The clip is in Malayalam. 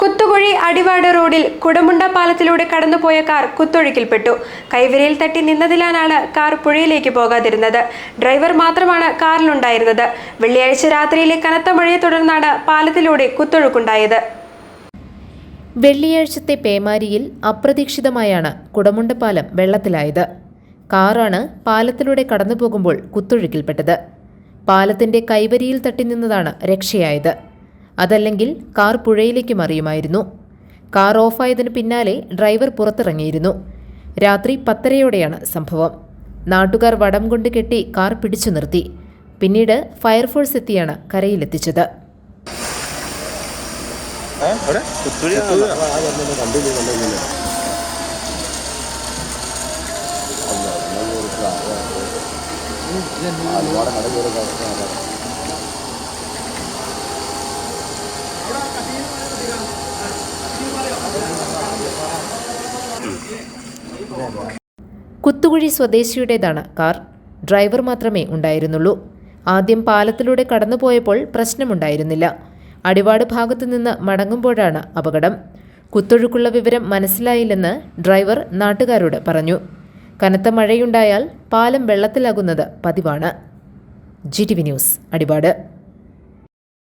കുത്തുകുഴി അടിവാട് റോഡിൽ കുടമുണ്ട പാലത്തിലൂടെ കടന്നുപോയ കാർ കുത്തൊഴുക്കിൽപ്പെട്ടു. കൈവരിയിൽ തട്ടി നിന്നതിലാണ് കാർ പുഴയിലേക്ക് പോകാതിരുന്നത്. ഡ്രൈവർ മാത്രമാണ് കാറിലുണ്ടായിരുന്നത്. വെള്ളിയാഴ്ച രാത്രിയിലെ കനത്ത മഴയെ തുടർന്നാണ് പാലത്തിലൂടെ കുത്തൊഴുക്കുണ്ടായത്. വെള്ളിയാഴ്ചത്തെ പേമാരിയിൽ അപ്രതീക്ഷിതമായാണ് കുടമുണ്ട പാലം വെള്ളത്തിലായത്. കാറാണ് പാലത്തിലൂടെ കടന്നുപോകുമ്പോൾ കുത്തൊഴുക്കിൽപ്പെട്ടത്. പാലത്തിന്റെ കൈവരിയിൽ തട്ടി നിന്നതാണ് രക്ഷയായത്. അതല്ലെങ്കിൽ കാർ പുഴയിലേക്ക് മറിയുമായിരുന്നു. കാർ ഓഫായതിനു പിന്നാലെ ഡ്രൈവർ പുറത്തിറങ്ങിയിരുന്നു. രാത്രി 10:30-യോടെയാണ് സംഭവം. നാട്ടുകാർ വടം കൊണ്ട് കെട്ടി കാർ പിടിച്ചു നിർത്തി. പിന്നീട് ഫയർഫോഴ്സ് എത്തിയാണ് കരയിലെത്തിച്ചത്. കുത്തുകുഴി സ്വദേശിയുടേതാണ് കാർ. ഡ്രൈവർ മാത്രമേ ഉണ്ടായിരുന്നുള്ളൂ. ആദ്യം പാലത്തിലൂടെ കടന്നുപോയപ്പോൾ പ്രശ്നമുണ്ടായിരുന്നില്ല. അടിവാട് ഭാഗത്തു നിന്ന് മടങ്ങുമ്പോഴാണ് അപകടം. കുത്തൊഴുക്കുള്ള വിവരം മനസ്സിലായില്ലെന്ന് ഡ്രൈവർ നാട്ടുകാരോട് പറഞ്ഞു. കനത്ത മഴയുണ്ടായാൽ പാലം വെള്ളത്തിലാകുന്നത് പതിവാണ്. GTV news, Adivad.